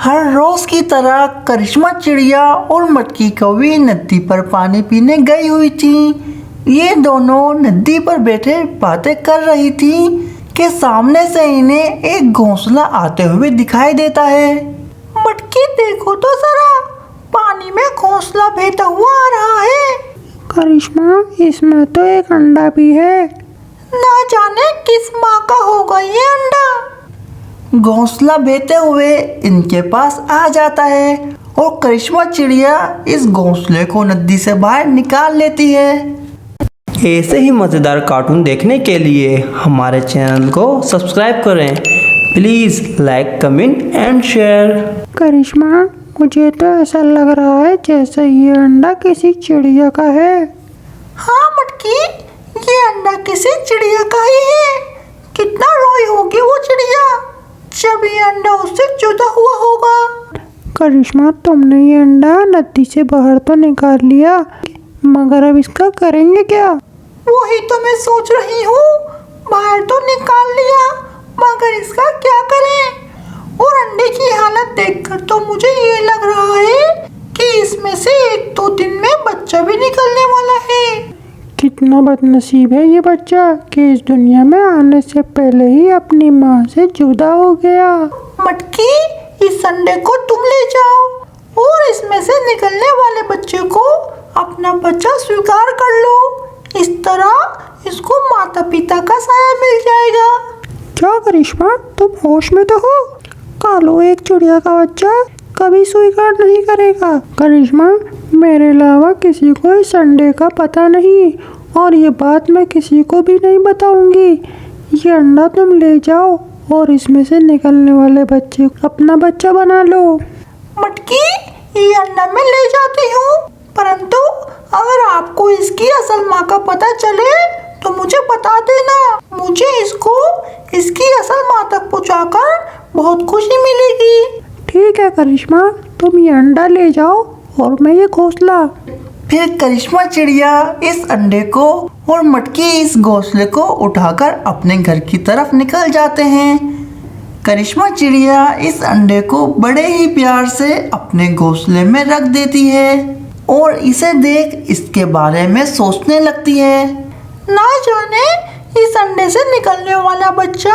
हर रोज की तरह करिश्मा चिड़िया और मटकी कौवी नदी पर पानी पीने गई हुई थी। ये दोनों नदी पर बैठे बातें कर रही थी कि सामने से इन्हें एक घोंसला आते हुए दिखाई देता है। मटकी देखो तो जरा, पानी में घोंसला बहता हुआ आ रहा है। करिश्मा, इसमें तो एक अंडा भी है। ना जाने किस माँ का होगा ये अंडा। घोंसला बहते हुए इनके पास आ जाता है और करिश्मा चिड़िया इस घोंसले को नदी से बाहर निकाल लेती है। ऐसे ही मज़ेदार कार्टून देखने के लिए हमारे चैनल को सब्सक्राइब करें। Please like, comment and share. Karishma, मुझे तो ऐसा लग रहा है जैसे ये अंडा किसी चिड़िया का है। हाँ मटकी, ये अंडा किसी चिड़िया का ही है। कितना रोई होगी वो चिड़िया जब ये अंडा उससे जुदा हुआ होगा। करिश्मा, तुमने ये अंडा नदी से बाहर तो निकाल लिया, मगर अब इसका करेंगे क्या? वही तो मैं सोच रही हूँ। बाहर तो निकाल लिया, मगर इसका क्या करें? और अंडे की हालत देखकर तो मुझे ये लग रहा है कि इसमें से 1-2 दिन में बच्चा भी निकलने वाला है। कितना बदनसीब है ये बच्चा कि इस दुनिया में आने से पहले ही अपनी माँ से जुदा हो गया। मटकी, इस अंडे को तुम ले जाओ और इसमें से निकलने वाले बच्चे को अपना बच्चा स्वीकार कर लो। इस तरह इसको माता पिता का साया मिल जाएगा। क्या करिश्मा, तुम होश में तो हो? कालो एक चिड़िया का बच्चा कभी स्वीकार नहीं करेगा। करिश्मा, मेरे अलावा किसी को इस अंडे का पता नहीं और ये बात मैं किसी को भी नहीं बताऊंगी। ये अंडा तुम ले जाओ और इसमें से निकलने वाले बच्चे को अपना बच्चा बना लो। मटकी, ये अंडा मैं ले जाती हूँ, परंतु अगर आपको इसकी असल माँ का पता चले तो मुझे बता देना। मुझे इसको इसकी असल माँ तक पहुँचाकर बहुत खुशी मिलेगी। ठीक है करिश्मा, तुम ये अंडा ले जाओ और मैं ये घोंसला। फिर करिश्मा चिड़िया इस अंडे को और मटकी इस घोंसले को उठाकर अपने घर की तरफ निकल जाते हैं। करिश्मा चिड़िया इस अंडे को बड़े ही प्यार से अपने घोंसले में रख देती है और इसे देख इसके बारे में सोचने लगती है। ना जाने इस अंडे से निकलने वाला बच्चा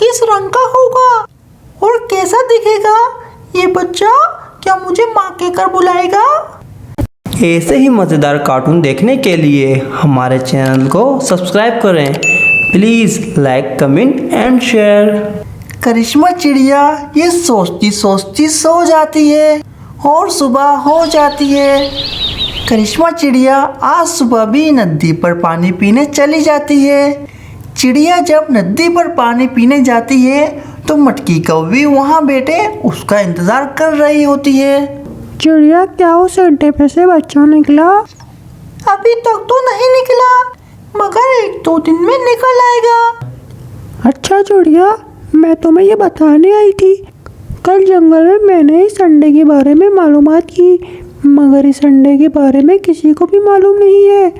किस रंग का होगा और कैसा दिखेगा। ये बच्चा क्या मुझे माँ कहकर बुलाएगा? ऐसे ही मज़ेदार कार्टून देखने के लिए हमारे चैनल को सब्सक्राइब करें। Please like, comment and share. Karishma चिड़िया ये सोचती सोचती सो जाती है और सुबह हो जाती है। करिश्मा चिड़िया आज सुबह भी नदी पर पानी पीने चली जाती है। चिड़िया जब नदी पर पानी पीने जाती है तो मटकी कौवी वहाँ बैठे उसका इंतज़ार कर रही होती है। चिड़िया, क्या उस अंडे पे से बच्चा निकला? अभी तक तो नहीं निकला, मगर 1-2 दिन में निकल आएगा। अच्छा चिड़िया, मैं तुम्हें ये बताने आई थी। कल जंगल में मैंने इस अंडे के बारे में मालूमात की, मगर इस अंडे के बारे में किसी को भी मालूम नहीं है।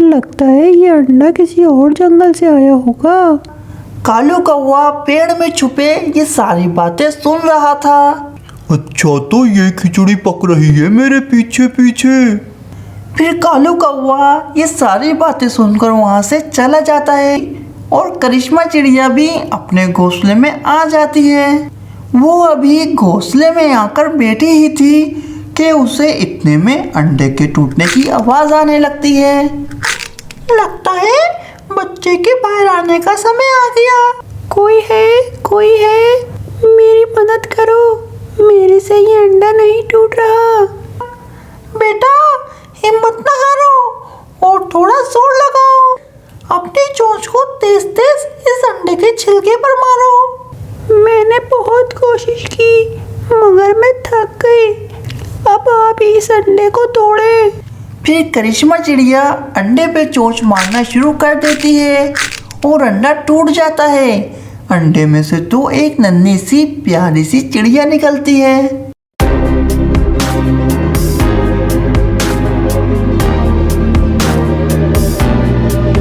लगता है ये अंडा किसी और जंगल से आया होगा। कालू कौवा पेड़ में छुपे ये सारी बातें सुन रहा था। अच्छा, तो ये खिचड़ी पक रही है मेरे पीछे पीछे। फिर कालू कौवा ये सारी बातें सुनकर वहाँ से चला जाता है और करिश्मा चिड़िया भी अपने घोंसले में आ जाती है। वो अभी घोंसले में आकर बैठी ही थी कि उसे इतने में अंडे के टूटने की आवाज़ आने लगती है। लगता है बच्चे के बाहर आने का समय आ गया। कोई है, कोई है, मेरी मदद करो, मेरे से ये अंडा नहीं टूट रहा। बेटा, हिम्मत न हारो और थोड़ा जोर लगाओ। अपनी चोंच को तेज तेज इस अंडे के छिलके पर मारो। मैंने बहुत कोशिश की, मगर मैं थक गई। अब आप इस अंडे को तोड़े। फिर करिश्मा चिड़िया अंडे पे चोंच मारना शुरू कर देती है और अंडा टूट जाता है। अंडे में से तो एक नन्ही सी प्यारी सी चिड़िया निकलती है।